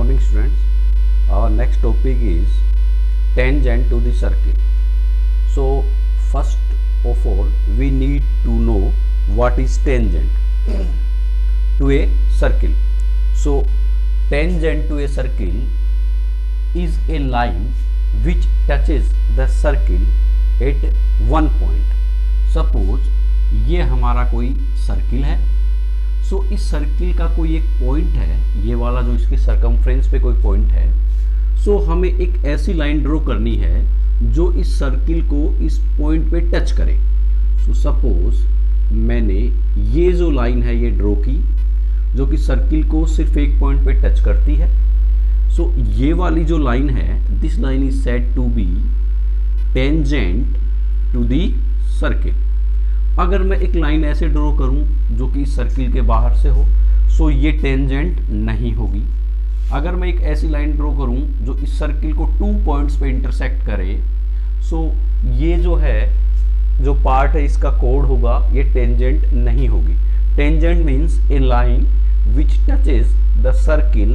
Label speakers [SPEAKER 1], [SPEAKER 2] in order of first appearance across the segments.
[SPEAKER 1] morning students. Our next topic is tangent to the circle. So first of all we need to know what is tangent to a circle. So tangent to a circle is a line which touches the circle at one point. Suppose ये हमारा कोई circle है. सो इस circle का कोई एक point है, ये वाला जो इसके सरकमफ्रेंस पे कोई पॉइंट है. सो हमें एक ऐसी लाइन ड्रॉ करनी है जो इस सर्किल को इस पॉइंट पे टच करे. सो सपोज मैंने ये जो लाइन है ये ड्रॉ की जो कि सर्किल को सिर्फ एक पॉइंट पे टच करती है. सो ये वाली जो लाइन है, this line is said to be tangent to the circle. अगर मैं एक लाइन ऐसे ड्रॉ करूं जो कि इस सर्किल के बाहर से हो, सो ये टेंजेंट नहीं होगी. अगर मैं एक ऐसी लाइन ड्रॉ करूं जो इस सर्किल को 2 पॉइंट्स पे इंटरसेक्ट करे, सो ये जो है जो पार्ट है इसका कोड होगा, ये टेंजेंट नहीं होगी. Tangent means A line which touches the circle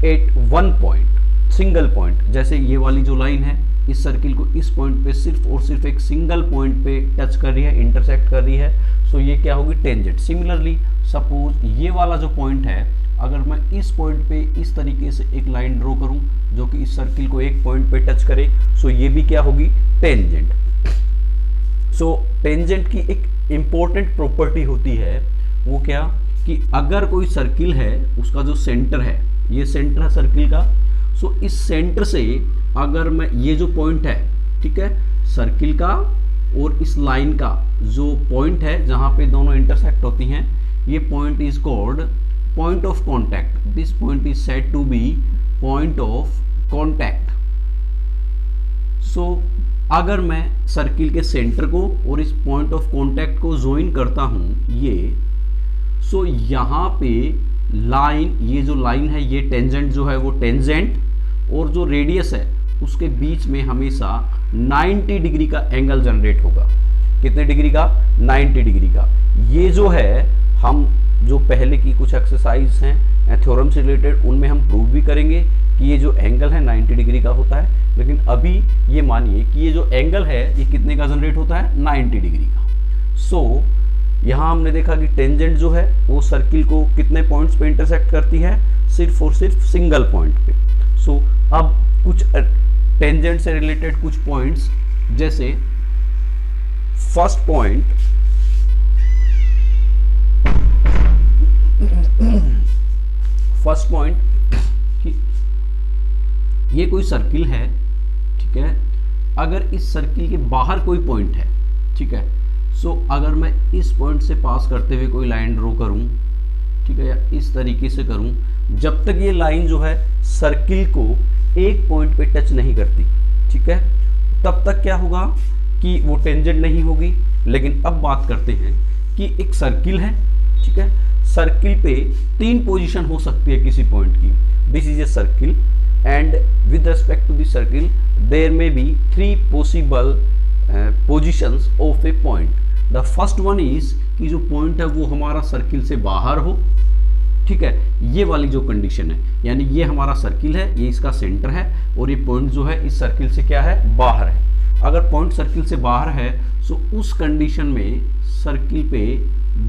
[SPEAKER 1] eight one point, single point. जैसे ये वाली जो लाइन है इस सर्किल को इस पॉइंट पे सिर्फ और सिर्फ एक सिंगल पॉइंट पे टच कर रही है, इंटरसेक्ट कर रही है. सो ये क्या होगी, टेंजेंट. सिमिलरली सपोज ये वाला जो पॉइंट है, अगर मैं इस पॉइंट पे इस तरीके से एक लाइन ड्रॉ करूं जो कि इस सर्किल को एक पॉइंट पे टच करे, सो ये भी क्या होगी, टेंजेंट. सो टेंजेंट की एक इम्पोर्टेंट प्रॉपर्टी होती है, वो क्या कि अगर कोई सर्किल है उसका जो सेंटर है, ये सेंटर है सर्किल का. सो इस सेंटर से अगर मैं ये जो पॉइंट है, ठीक है, सर्किल का और इस लाइन का जो पॉइंट है जहां पे दोनों इंटरसेक्ट होती हैं, ये point is called point of contact. This point is said to be point of contact. So अगर मैं सर्किल के सेंटर को और इस पॉइंट ऑफ कॉन्टैक्ट को ज्वाइन करता हूं ये, सो यहाँ पे लाइन, ये जो लाइन है ये टेंजेंट जो है वो टेंजेंट, और जो रेडियस है उसके बीच में हमेशा 90 डिग्री का एंगल जनरेट होगा. कितने डिग्री का, 90 डिग्री का. ये जो है हम जो पहले की कुछ एक्सरसाइज हैं थ्योरम से रिलेटेड, उनमें हम प्रूव भी करेंगे कि ये जो एंगल है 90 डिग्री का होता है. लेकिन अभी ये मानिए कि ये जो एंगल है ये कितने का जनरेट होता है, 90 डिग्री का. सो यहाँ हमने देखा कि टेंजेंट जो है वो सर्किल को कितने पॉइंट्स पे इंटरसेक्ट करती है, सिर्फ और सिर्फ सिंगल पॉइंट पे. सो अब कुछ टेंजेंट से रिलेटेड कुछ पॉइंट्स, जैसे फर्स्ट पॉइंट, कि ये कोई सर्किल है, ठीक है. अगर इस सर्किल के बाहर कोई पॉइंट है, ठीक है, सो अगर मैं इस पॉइंट से पास करते हुए कोई लाइन ड्रॉ करूं, ठीक है, या इस तरीके से करूं, जब तक ये लाइन जो है सर्किल को एक पॉइंट पे टच नहीं करती, ठीक है, तब तक क्या होगा कि वो टेंजेंट नहीं होगी. लेकिन अब बात करते हैं कि एक सर्किल है, ठीक है, सर्किल पे 3 पोजीशन हो सकती है किसी पॉइंट की. This is a circle and with respect to this circle there may be 3 possible positions of a point. The first one is कि जो पॉइंट है वो हमारा सर्किल से बाहर हो, ठीक है, ये वाली जो कंडीशन है, यानी ये हमारा सर्किल है, ये इसका सेंटर है और ये पॉइंट जो है इस सर्किल से क्या है, बाहर है. अगर पॉइंट सर्किल से बाहर है, सो उस कंडीशन में सर्किल पे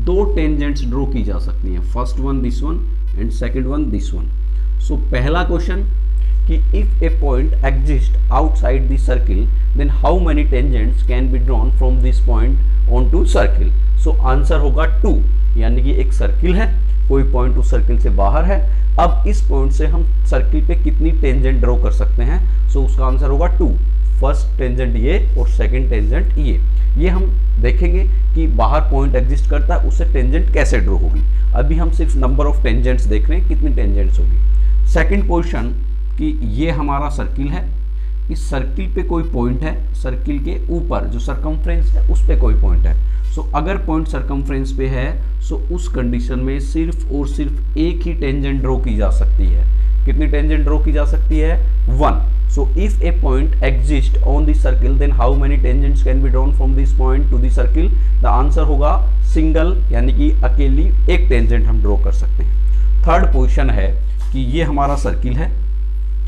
[SPEAKER 1] 2 टेंजेंट्स ड्रॉ की जा सकती हैं. First one this one and second one this one. So पहला क्वेश्चन कि if a point exist outside the circle then how many tangents can be drawn from this point on to circle. So answer होगा 2, यानी कि एक circle है, कोई point उस circle से बाहर है. अब इस पॉइंट से हम सर्किल पे कितनी टेंजेंट ड्रॉ कर सकते हैं, सो उसका आंसर होगा 2. फर्स्ट टेंजेंट ये और सेकंड टेंजेंट ये हम देखेंगे कि बाहर पॉइंट एग्जिस्ट करता है, उससे टेंजेंट कैसे ड्रॉ होगी. अभी हम सिर्फ नंबर ऑफ टेंजेंट्स देख रहे हैं, कितनी टेंजेंट्स होगी. सेकंड क्वेश्चन कि ये हमारा सर्किल है, इस सर्किल पे कोई पॉइंट है, सर्किल के ऊपर जो सरकमफ्रेंस है उस पे कोई पॉइंट है. सो अगर पॉइंट सरकमफ्रेंस पे है, सो उस कंडीशन में सिर्फ और सिर्फ एक ही टेंजेंट ड्रॉ की जा सकती है. कितनी टेंजेंट ड्रॉ की जा सकती है, 1. So if a point exist on this circle then how many tangents can be drawn from this point to this circle. The answer होगा सिंगल, यानी कि अकेली एक टेंजेंट हम ड्रॉ कर सकते हैं. थर्ड पोजीशन है कि ये हमारा सर्किल है,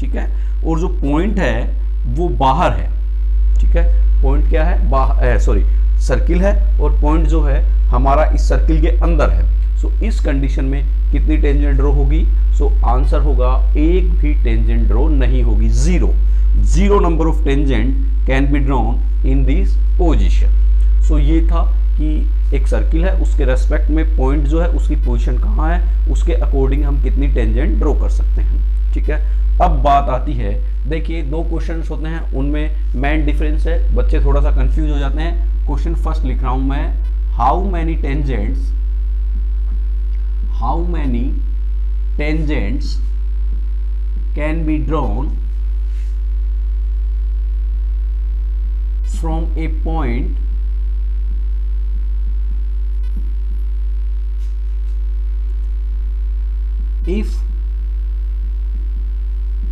[SPEAKER 1] ठीक है, और जो पॉइंट है वो बाहर है, ठीक है, पॉइंट क्या है, बाहर, सॉरी, सर्किल है और पॉइंट जो है हमारा इस सर्किल के अंदर है। सो इस कंडीशन में कितनी टेंजेंट ड्रॉ होगी? सो आंसर होगा एक भी टेंजेंट ड्रॉ नहीं होगी, zero number of tangent can be drawn in this position. So ये था कि एक सर्किल है, उसके रेस्पेक्ट में पॉइंट जो है उसकी पोजीशन कहाँ है, उसके अकॉर्डिंग हम कितनी टेंजेंट ड्रॉ कर सकते हैं, ठीक है। अब बात आती है, देखिए दो क्वेश्चंस होते हैं, उनमें मेन डिफरेंस है, बच्चे थोड़ा सा कंफ्यूज हो जाते हैं। क्वेश्चन फर्स्ट लिख रहा हूं मैं, how many tangents can be drawn from A point if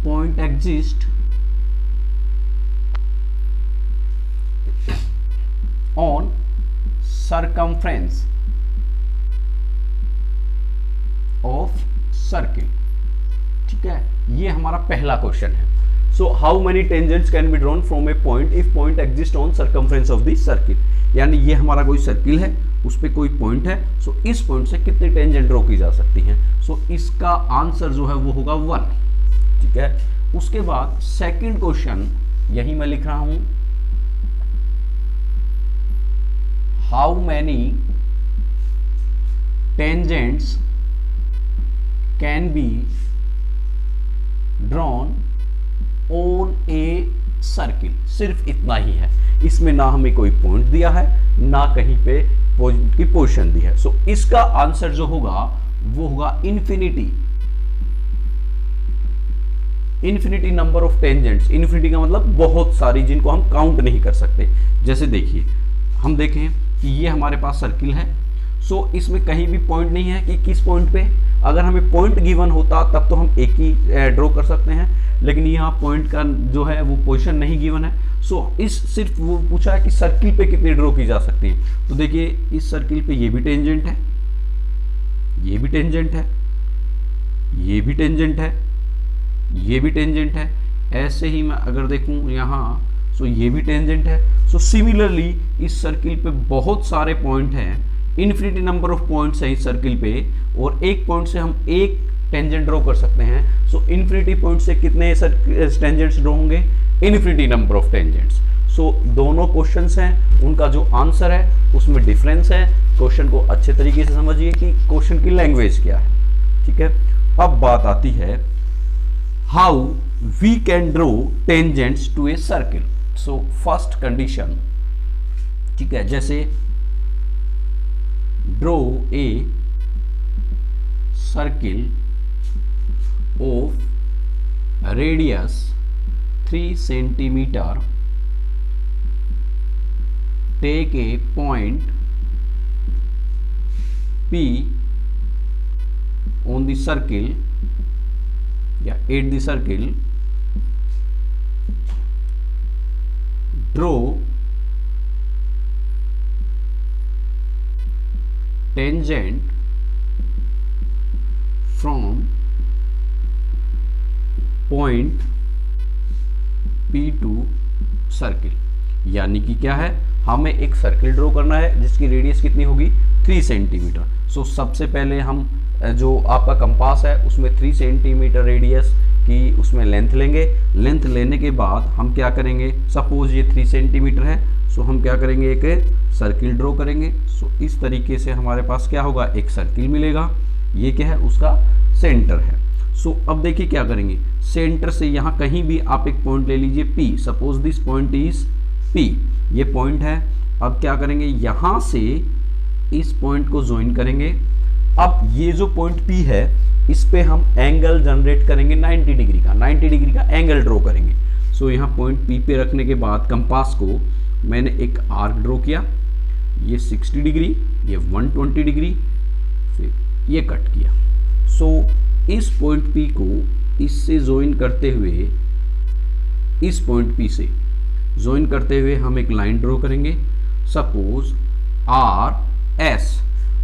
[SPEAKER 1] point exists on circumference of circle, ठीक है, ये हमारा पहला क्वेश्चन है। So how many tangents can be drawn from A point if point exist on circumference of the circle, यानी ये हमारा कोई सर्किल है, उस पर कोई पॉइंट है, सो इस पॉइंट से कितनी टेंजेंट ड्रॉ की जा सकती हैं? सो इसका आंसर जो है वो होगा 1, ठीक है। उसके बाद सेकंड क्वेश्चन यही मैं लिख रहा हूं, how many tangents can be drawn on a circle, सिर्फ इतना ही है, इसमें ना हमें कोई पॉइंट दिया है ना कहीं पे पॉइंट की पोजीशन दी है। सो इसका आंसर जो होगा वो होगा infinity number of tangents. Infinity का मतलब बहुत सारी, जिनको हम काउंट नहीं कर सकते। जैसे देखिए, हम देखें कि ये हमारे पास सर्किल है, सो इसमें कहीं भी पॉइंट नहीं है कि किस पॉइंट पे, अगर हमें पॉइंट गिवन होता तब तो हम एक ही ड्रॉ कर सकते हैं, लेकिन यहाँ पॉइंट का जो है वो पोजीशन नहीं गिवन है। सो इस सिर्फ वो पूछा है कि सर्किल पे कितनी ड्रॉ की जा सकती है। तो देखिए इस सर्किल पे ये भी टेंजेंट है, ये भी टेंजेंट है, ये भी टेंजेंट है, ये भी टेंजेंट है। ऐसे ही मैं अगर देखूं यहाँ, सो ये भी टेंजेंट है। सो सिमिलरली इस सर्किल पे बहुत सारे पॉइंट हैं, इन्फिनिटी नंबर ऑफ पॉइंट्स हैं इस सर्किल पे, और एक पॉइंट से हम एक टेंजेंट ड्रॉ कर सकते हैं। सो इन्फिनिटी पॉइंट से कितने टेंजेंट्स ड्रॉ होंगे? Infinity number of tangents. So दोनों क्वेश्चंस हैं, उनका जो आंसर है उसमें डिफरेंस है। क्वेश्चन को अच्छे तरीके से समझिए कि क्वेश्चन की लैंग्वेज क्या है, ठीक है। अब बात आती है how we can draw tangents to a circle. So first condition, ठीक है, जैसे draw a circle of radius 3 centimeter, take a point P on the circle, at the circle, draw tangent from point P to circle. यानी कि क्या है, हमें एक circle draw करना है जिसकी रेडियस कितनी होगी? 3 सेंटीमीटर। सो सबसे पहले हम जो आपका कंपास है उसमें 3 सेंटीमीटर रेडियस की उसमें लेंथ लेंगे। लेंथ लेने के बाद हम क्या करेंगे, सपोज ये 3 सेंटीमीटर है, सो हम क्या करेंगे, एक सर्किल ड्रॉ करेंगे। सो इस तरीके से हमारे पास क्या होगा, एक सर्किल मिलेगा। ये क्या है, उसका सेंटर है। सो अब देखिए क्या करेंगे, सेंटर से यहाँ कहीं भी आप एक पॉइंट ले लीजिए P, suppose this point is P, ये पॉइंट है। अब क्या करेंगे, यहाँ से इस पॉइंट को ज्वाइन करेंगे। अब ये जो पॉइंट P है इस पे हम एंगल जनरेट करेंगे 90 डिग्री का, 90 डिग्री का एंगल ड्रॉ करेंगे। सो यहाँ पॉइंट P पे रखने के बाद कंपास को मैंने एक आर्क ड्रॉ किया, ये 60 डिग्री, ये 120 डिग्री, फिर ये कट किया। सो इस पॉइंट P को इससे ज्वाइन करते हुए, इस पॉइंट P से ज्वाइन करते हुए हम एक लाइन ड्रॉ करेंगे, सपोज RS।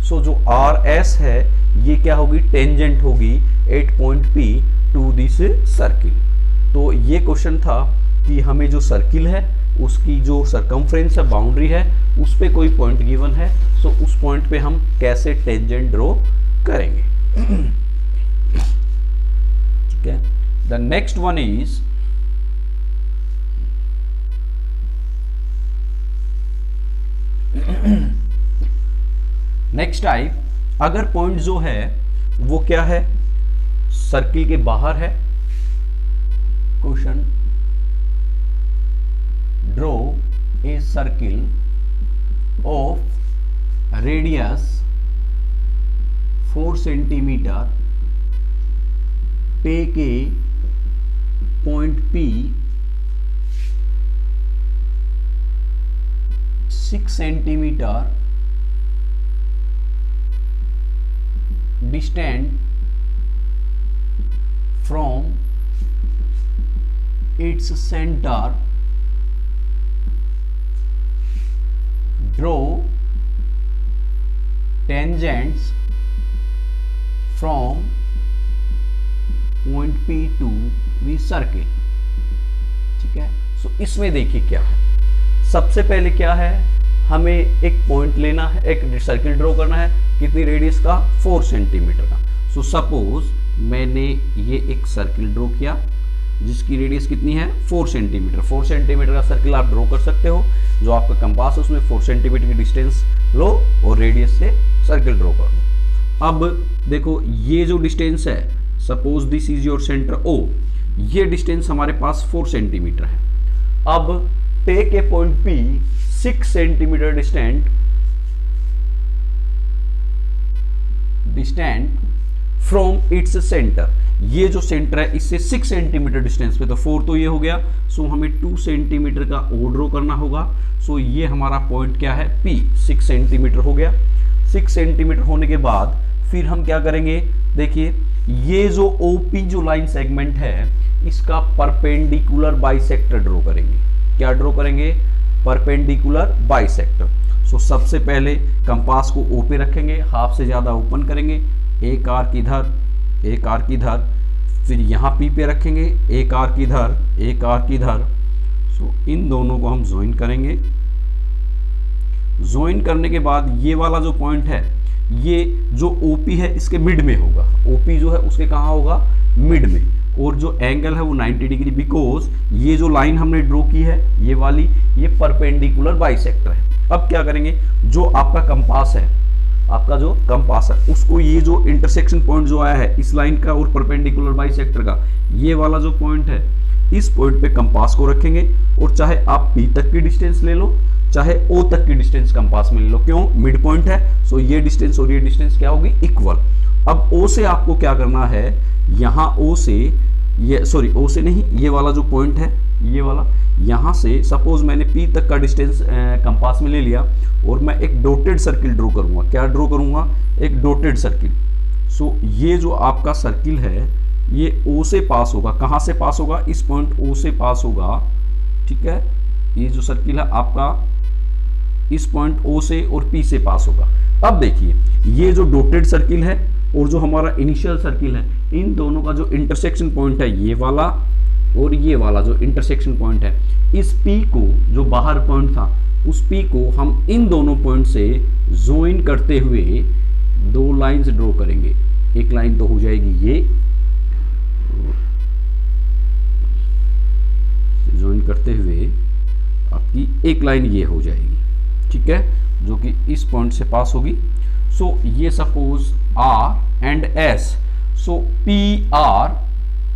[SPEAKER 1] सो जो RS है ये क्या होगी, टेंजेंट होगी at point P to this circle. तो ये क्वेश्चन था कि हमें जो सर्किल है उसकी जो सरकमफ्रेंस है, बाउंड्री है, उस पे कोई पॉइंट गिवन है, सो उस पॉइंट पे हम कैसे टेंजेंट ड्रॉ करेंगे। ठीक है, the next one is next type, अगर पॉइंट जो है वो क्या है, सर्किल के बाहर है। Question, draw a circle of radius 4 centimetre, take a point P 6 centimetre distant from its center, draw tangents from point P to the circle। ठीक है, सो इसमें देखिए क्या है, सबसे पहले क्या है, हमें एक पॉइंट लेना है, एक सर्किल ड्रॉ करना है, कितनी रेडियस का, 4 सेंटीमीटर का। सो सपोज मैंने ये एक सर्किल ड्रॉ किया जिसकी रेडियस कितनी है, 4 सेंटीमीटर। 4 सेंटीमीटर का सर्किल आप ड्रॉ कर सकते हो, जो आपका कंपास है उसमें 4 सेंटीमीटर की डिस्टेंस लो और रेडियस से सर्किल ड्रॉ कर लो। अब देखो ये जो डिस्टेंस है, suppose this is your centre O, ये डिस्टेंस हमारे पास 4 सेंटीमीटर है। अब take a point P 6 centimetre distant from its centre. ये जो सेंटर है इससे 6 सेंटीमीटर डिस्टेंस पे, तो 4 तो ये हो गया, सो हमें 2 सेंटीमीटर का ओ ड्रॉ करना होगा। सो ये हमारा पॉइंट क्या है, P 6 सेंटीमीटर हो गया। 6 सेंटीमीटर होने के बाद फिर हम क्या करेंगे, देखिए ये जो OP जो लाइन सेगमेंट है इसका परपेंडिकुलर बाइसेक्टर ड्रॉ करेंगे। क्या ड्रॉ करेंगे, परपेंडिकुलर बाइसेक्टर। सो सबसे पहले कंपास को O पे रखेंगे, हाफ से ज़्यादा ओपन करेंगे, एक आर्क इधर, एक आर्क इधर, फिर यहाँ P पे रखेंगे, एक आर्क इधर, एक आर्क इधर। सो इन दोनों को हम ज्वाइन करेंगे। ज्वाइन करने के बाद ये वाला जो पॉइंट है, ये जो OP है इसके मिड में होगा। OP जो है उसके कहाँ होगा, मिड में, और जो एंगल है वो 90 डिग्री, बिकॉज ये जो लाइन हमने ड्रॉ की है ये वाली, ये परपेंडिकुलर बाइसेक्टर है। अब क्या करेंगे, जो आपका कंपास है, आपका जो कंपास है उसको ये जो इंटरसेक्शन पॉइंट जो आया है इस लाइन का और परपेंडिकुलर बाइसेक्टर का, ये वाला जो पॉइंट है, इस पॉइंट पे कंपास को रखेंगे, और चाहे आप P तक की डिस्टेंस ले लो, चाहे O तक की डिस्टेंस कंपास में ले लो। क्यों, मिड पॉइंट है, सो ये डिस्टेंस और ये डिस्टेंस क्या होगी, इक्वल। अब O से आपको क्या करना है, यहाँ O से, ये सॉरी O से नहीं, ये वाला जो पॉइंट है ये वाला, यहाँ से सपोज मैंने P तक का डिस्टेंस कंपास में ले लिया और मैं एक डॉटेड सर्किल ड्रॉ करूँगा। क्या ड्रॉ करूँगा, एक डॉटेड सर्किल। सो ये जो आपका सर्किल है ये O से पास होगा। कहाँ से पास होगा, इस पॉइंट O से पास होगा। ठीक है, ये जो सर्किल है आपका इस पॉइंट O से और P से पास होगा। अब देखिए ये जो डॉटेड सर्किल है और जो हमारा इनिशियल सर्किल है, इन दोनों का जो इंटरसेक्शन पॉइंट है ये वाला और ये वाला जो इंटरसेक्शन पॉइंट है, इस P को, जो बाहर पॉइंट था उस P को हम इन दोनों पॉइंट से ज्वाइन करते हुए दो लाइंस ड्रॉ करेंगे। एक लाइन तो हो जाएगी ये, ज्वाइन करते हुए आपकी एक लाइन ये हो जाएगी। ठीक है, जो कि इस पॉइंट से पास होगी। सो ये suppose R and S, so PR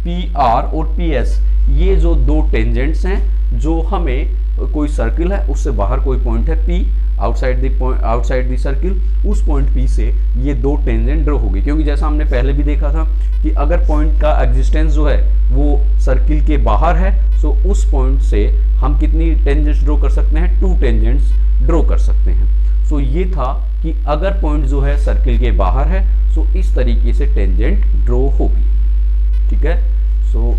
[SPEAKER 1] और PS, ये जो दो टेंजेंट्स हैं, जो हमें कोई सर्किल है उससे बाहर कोई पॉइंट है P, आउटसाइड द सर्किल, उस पॉइंट P से ये दो टेंजेंट ड्रॉ होगी। क्योंकि जैसा हमने पहले भी देखा था कि अगर पॉइंट का एग्जिस्टेंस जो है वो सर्किल के बाहर है, सो उस पॉइंट से हम कितनी टेंजेंट्स ड्रॉ कर सकते हैं, 2 टेंजेंट्स ड्रॉ कर सकते हैं। सो ये था कि अगर पॉइंट जो है सर्किल के बाहर है, सो इस तरीके से टेंजेंट ड्रॉ होगी। ठीक है, सो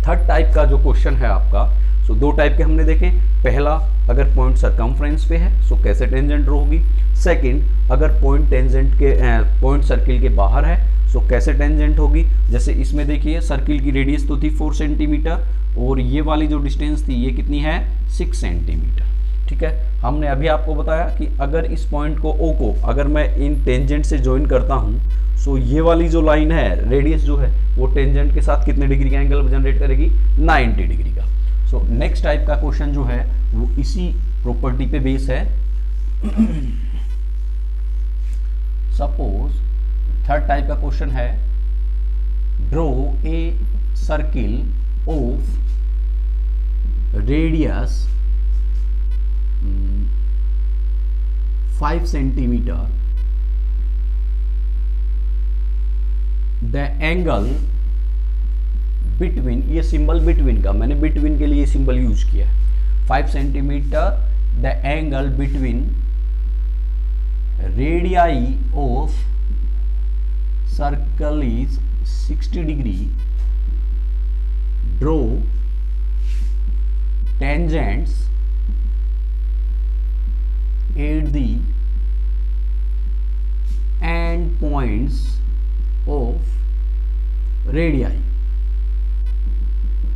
[SPEAKER 1] थर्ड टाइप का जो क्वेश्चन है आपका, सो सो दो टाइप के हमने देखे। पहला, अगर पॉइंट सरकमफ्रेंस पे है सो कैसे टेंजेंट ड्रॉ होगी। सेकंड, अगर पॉइंट टेंजेंट के पॉइंट सर्किल के बाहर है सो कैसे टेंजेंट होगी। जैसे इसमें देखिए सर्किल की रेडियस तो थी 4 सेंटीमीटर और ये वाली जो डिस्टेंस थी ये कितनी है 6 सेंटीमीटर। ठीक है, हमने अभी आपको बताया कि अगर इस पॉइंट को ओ को अगर मैं इन टेंजेंट से ज्वाइन करता हूँ सो ये वाली जो लाइन है रेडियस जो है वो टेंजेंट के साथ कितने डिग्री का एंगल जनरेट करेगी 90 डिग्री का। सो नेक्स्ट टाइप का क्वेश्चन जो है वो इसी प्रॉपर्टी पे बेस है। सपोज थर्ड टाइप का क्वेश्चन है, draw a circle of radius 5 centimetre, the angle between, ये सिंबल बिटवीन का मैंने बिटवीन के लिए सिंबल यूज किया है, 5 centimetre, the angle between radii of circle is 60 degree, draw tangents at the end points of radii।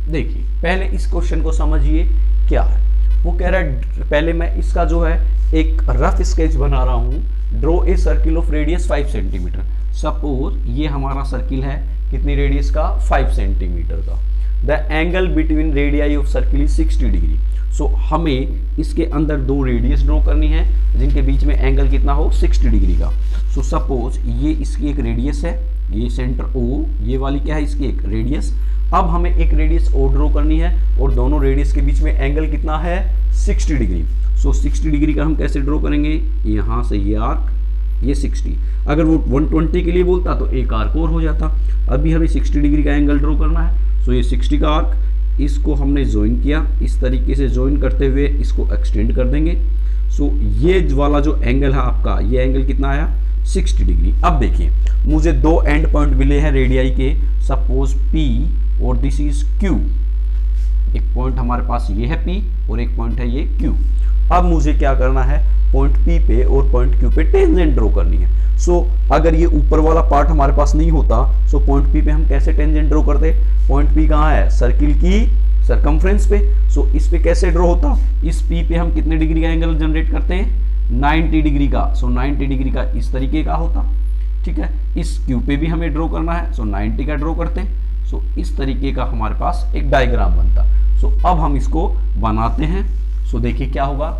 [SPEAKER 1] देखिए पहले इस क्वेश्चन को समझिए क्या है। वो कह रहा है, पहले मैं इसका जो है एक रफ स्केच बना रहा हूं। Draw a circle of radius 5 centimetre. Suppose ये हमारा सर्किल है कितनी रेडियस का 5 सेंटीमीटर का। The angle between radii of circle is 60 degree. So हमें इसके अंदर दो रेडियस ड्रॉ करनी है जिनके बीच में एंगल कितना हो 60 डिग्री का। सो सपोज ये इसकी एक रेडियस है, ये सेंटर ओ, ये वाली क्या है इसकी एक रेडियस। अब हमें एक रेडियस और ड्रॉ करनी है और दोनों रेडियस के बीच में एंगल कितना है 60 डिग्री। सो 60 डिग्री का हम कैसे ड्रॉ करेंगे, यहाँ से ये आर्क, ये 60। अगर वो 120 के लिए बोलता तो एक आर्क और हो जाता। अभी हमें 60 डिग्री का एंगल ड्रॉ करना है। सो ये 60 का आर्क, इसको हमने ज्वाइन किया, इस तरीके से ज्वाइन करते हुए इसको एक्सटेंड कर देंगे। सो ये वाला जो एंगल है आपका, ये एंगल कितना आया 60 डिग्री। अब देखिए मुझे दो एंड पॉइंट मिले हैं रेडियाई के, सपोज P और दिस इज Q। एक पॉइंट हमारे पास ये है P और एक पॉइंट है ये Q। अब मुझे क्या करना है, पॉइंट P पे और पॉइंट Q पे टेंजेंट ड्रॉ करनी है। सो अगर ये ऊपर वाला पार्ट हमारे पास नहीं होता सो पॉइंट P पे हम कैसे टेंजेंट ड्रॉ करते। पॉइंट P कहाँ है, सर्किल की सरकमफ्रेंस पे। सो इस पे कैसे ड्रॉ होता, इस P पे हम कितने डिग्री का एंगल जनरेट करते हैं 90 डिग्री का। सो 90 डिग्री का इस तरीके का होता। ठीक है, इस Q पे भी हमें ड्रॉ करना है, सो 90 का ड्रॉ करते हैं। सो इस तरीके का हमारे पास एक डायग्राम बनता। सो अब हम इसको बनाते हैं। सो देखिए क्या होगा,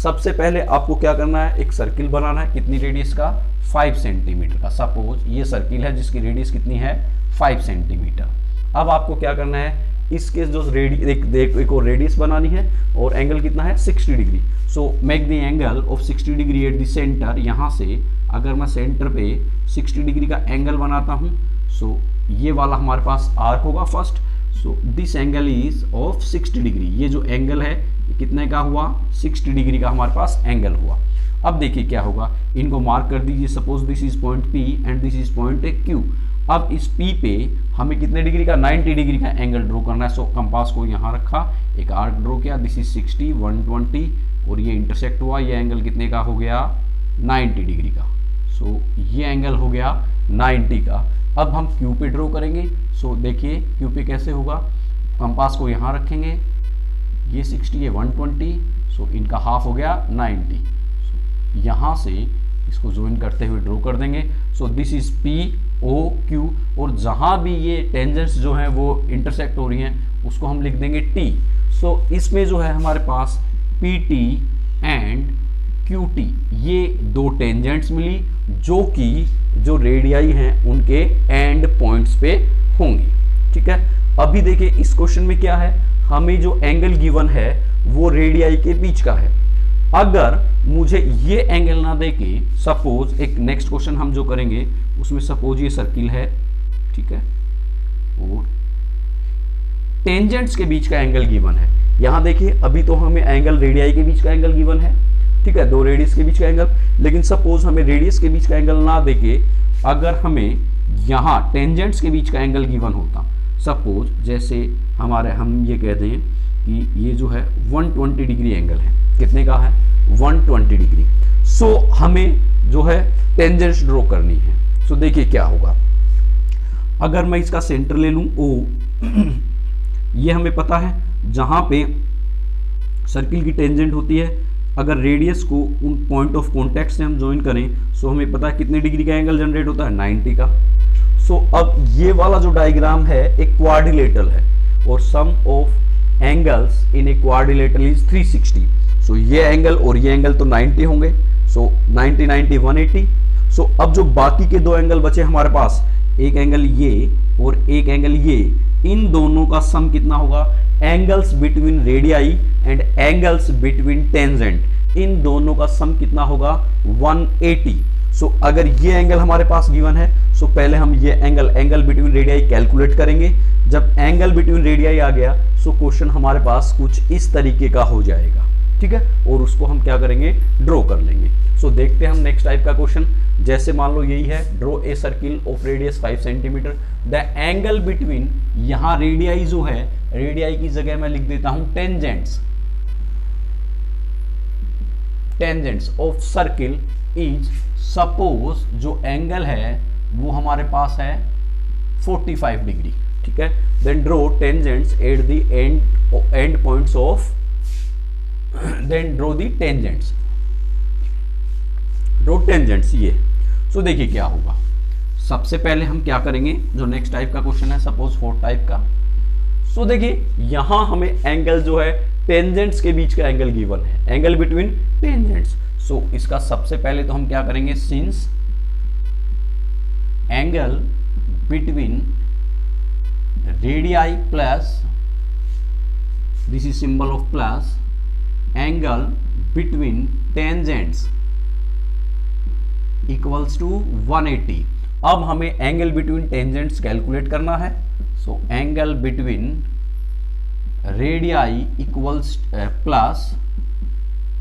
[SPEAKER 1] सबसे पहले आपको क्या करना है, एक सर्किल बनाना है कितनी रेडियस का 5 सेंटीमीटर का। सपोज ये सर्किल है जिसकी रेडियस कितनी है 5 सेंटीमीटर। अब आपको क्या करना है, इसके जो एक और रेडियस बनानी है और एंगल कितना है 60 degree. So make the angle of 60 degree at the centre. यहाँ से अगर मैं सेंटर पे 60 डिग्री का एंगल बनाता हूँ सो ये वाला हमारे पास आर्क होगा first. So this angle is of 60 degree. ये जो एंगल है कितने का हुआ 60 डिग्री का हमारे पास एंगल हुआ। अब देखिए क्या होगा, इनको मार्क कर दीजिए। Suppose this is point P and this is point Q। अब इस P पे हमें कितने डिग्री का 90 डिग्री का एंगल ड्रॉ करना है। सो कंपास को यहाँ रखा, एक आर्क ड्रॉ किया, दिस इज 60 120 और ये इंटरसेक्ट हुआ। ये एंगल कितने का हो गया 90 डिग्री का। सो ये एंगल हो गया 90 का। अब हम Q पे ड्रॉ करेंगे। सो देखिए Q पे कैसे होगा, कंपास को यहाँ रखेंगे, ये 60 है 120, सो इनका हाफ हो गया 90। सो यहाँ से इसको ज्वाइन करते हुए ड्रॉ कर देंगे। So this is P O Q और जहाँ भी ये टेंजेंट्स जो हैं वो इंटरसेक्ट हो रही हैं उसको हम लिख देंगे T। सो इसमें जो है हमारे पास PT एंड QT, ये दो टेंजेंट्स मिली जो कि जो रेडियाई हैं उनके एंड पॉइंट्स पे होंगी। ठीक है, अभी देखिए इस क्वेश्चन में क्या है, हमें जो एंगल गिवन है वो रेडियाई के बीच का है। अगर मुझे ये एंगल ना देके, सपोज एक नेक्स्ट क्वेश्चन हम जो करेंगे उसमें सपोज ये सर्किल है, ठीक है, और टेंजेंट्स के बीच का एंगल गिवन है। यहां देखिए अभी तो हमें एंगल रेडियाई के बीच का एंगल गिवन है, ठीक है, दो रेडियस के बीच का एंगल। लेकिन सपोज हमें रेडियस के बीच का एंगल ना देके अगर हमें यहाँ टेंजेंट्स के बीच का एंगल गिवन होता, सपोज जैसे हम ये कह दें कि ये जो है 120 डिग्री एंगल है। कितने का है? 120 डिग्री। सो हमें जो है टेंजेंट्स ड्रॉ करनी है। सो देखिए क्या होगा, अगर मैं इसका सेंटर ले लूं O, ये हमें पता है जहां पे सर्किल की टेंजेंट होती है, अगर रेडियस को उन पॉइंट ऑफ कॉन्टैक्ट से हम ज्वाइन करें, सो हमें पता है कितने डिग्री का एंगल जनरेट होता है? 90 का। सो अब ये वाला जो डायग्राम है एक क्वाड्रिलेटरल है और sum of angles in a quadrilateral is 360। So ये एंगल और ये एंगल तो 90 होंगे। सो 90 90 180। सो अब जो बाकी के दो एंगल बचे हमारे पास, एक एंगल ये और एक एंगल ये, इन दोनों का सम कितना होगा? Angles between radii and angles between tangent, इन दोनों का सम कितना होगा? 180। सो अगर ये एंगल हमारे पास गिवन है, सो पहले हम ये एंगल बिटवीन रेडियाई कैलकुलेट करेंगे। जब एंगल बिटवीन रेडियाई आ गया, सो क्वेश्चन हमारे पास कुछ इस तरीके का हो जाएगा, ठीक है, और उसको हम क्या करेंगे? ड्रॉ कर लेंगे। सो देखते हैं हम नेक्स्ट टाइप का क्वेश्चन। जैसे मान लो यही है, draw a circle of radius 5 centimetre, the angle between, यहाँ रेडियाई जो है, रेडियाई की जगह मैं लिख देता हूं tangents of circle is, suppose जो एंगल है वो हमारे पास है 45 डिग्री, ठीक है। Then draw tangents at the end points of, then draw the tangents, draw tangents ये। सो देखिए क्या होगा, सबसे पहले हम क्या करेंगे, जो नेक्स्ट टाइप का क्वेश्चन है सपोज 4 टाइप का। सो देखिए यहां हमें एंगल जो है टेंजेंट्स के बीच का एंगल गिवन है, एंगल बिटवीन टेंजेंट्स। सो इसका सबसे पहले तो हम क्या करेंगे, since angle between radii plus, this is symbol of plus, angle between tangents equals to 180। अब हमें एंगल बिटवीन टेंजेंट्स कैलकुलेट करना है। So angle between radii equals plus,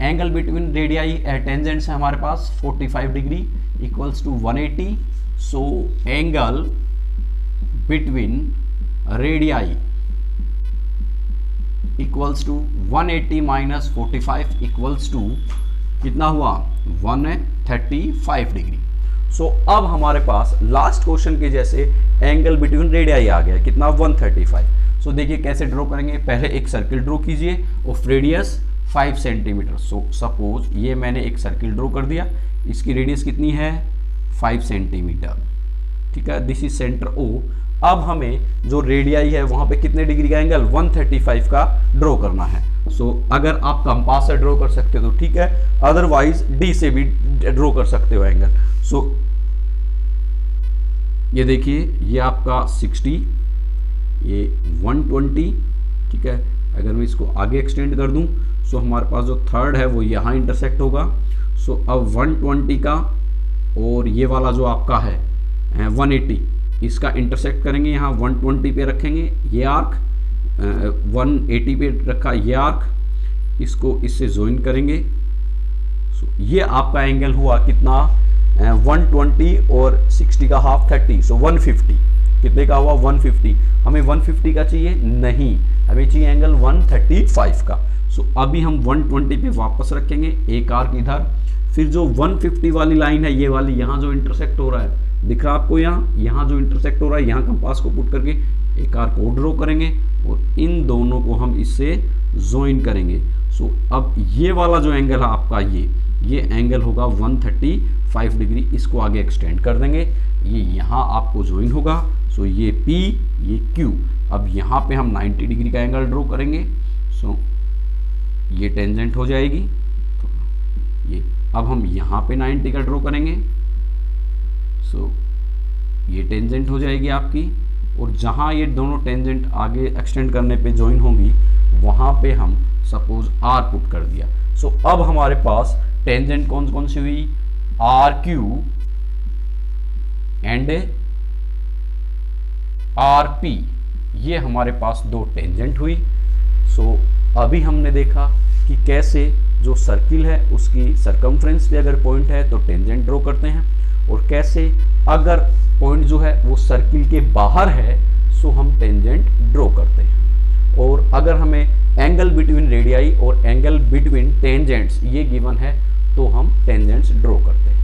[SPEAKER 1] angle between radii tangents है हमारे पास 45 degree equals to 180। So angle between radii equals to 180 minus 45 equals to कितना हुआ? 135 degree. सो अब हमारे पास लास्ट क्वेश्चन के जैसे एंगल बिटवीन रेडियाई आ गया, कितना? 135। सो देखिए कैसे ड्रॉ करेंगे, पहले एक सर्किल ड्रॉ कीजिए of radius 5 centimetre. So suppose ये मैंने एक सर्किल ड्रॉ कर दिया, इसकी रेडियस कितनी है? 5 सेंटीमीटर, ठीक है। This is centre O। अब हमें जो रेडियाई है वहां पे कितने डिग्री का एंगल? 135 का ड्रॉ करना है। सो अगर आप कंपास से ड्रॉ कर सकते हो तो ठीक है, अदरवाइज डी से भी ड्रॉ कर सकते हो एंगल। सो ये देखिए ये आपका 60, ये 120, ठीक है। अगर मैं इसको आगे एक्सटेंड कर दूं, सो हमारे पास जो थर्ड है वो यहाँ इंटरसेक्ट होगा। सो अब 120 का और ये वाला जो आपका है 180, इसका इंटरसेक्ट करेंगे, यहाँ 120 पे रखेंगे ये आर्क, 180 पे रखा ये आर्क, इसको इससे ज्वाइन करेंगे। सो ये आपका एंगल हुआ कितना? 120 और 60 का हाफ 30, सो 150। कितने का हुआ? 150। हमें 150 का चाहिए नहीं, हमें चाहिए एंगल 135 का। सो अभी हम 120 पे वापस रखेंगे, एक आर्क इधर, फिर जो 150 वाली लाइन है ये वाली, यहाँ जो इंटरसेक्ट हो रहा है दिख रहा है आपको, यहाँ जो इंटरसेक्ट हो रहा है, यहाँ कंपास को पुट करके एक आर्क को ड्रॉ करेंगे और इन दोनों को हम इससे ज्वाइन करेंगे। सो अब ये वाला जो एंगल है आपका, ये एंगल होगा 135 डिग्री। इसको आगे एक्सटेंड कर देंगे, ये यहाँ आपको ज्वाइन होगा। सो ये P, ये Q। अब यहाँ पे हम 90 डिग्री का एंगल ड्रॉ करेंगे। सो ये टेंजेंट हो जाएगी, तो ये अब हम यहाँ पे 90 का ड्रॉ करेंगे। सो ये टेंजेंट हो जाएगी आपकी, और जहाँ ये दोनों टेंजेंट आगे एक्सटेंड करने पे ज्वाइन होंगी वहाँ पे हम सपोज R पुट कर दिया। सो अब हमारे पास टेंजेंट कौन कौन सी हुई? RQ एंड RP, ये हमारे पास दो टेंजेंट हुई। सो अभी हमने देखा कि कैसे जो सर्किल है उसकी सरकमफ्रेंस पे अगर पॉइंट है तो टेंजेंट ड्रॉ करते हैं, और कैसे अगर पॉइंट जो है वो सर्किल के बाहर है सो हम टेंजेंट ड्रॉ करते हैं। और अगर हमें एंगल बिटवीन रेडियाई और एंगल बिटवीन टेंजेंट्स ये गिवन है, तो हम टेंजेंट्स ड्रॉ करते हैं।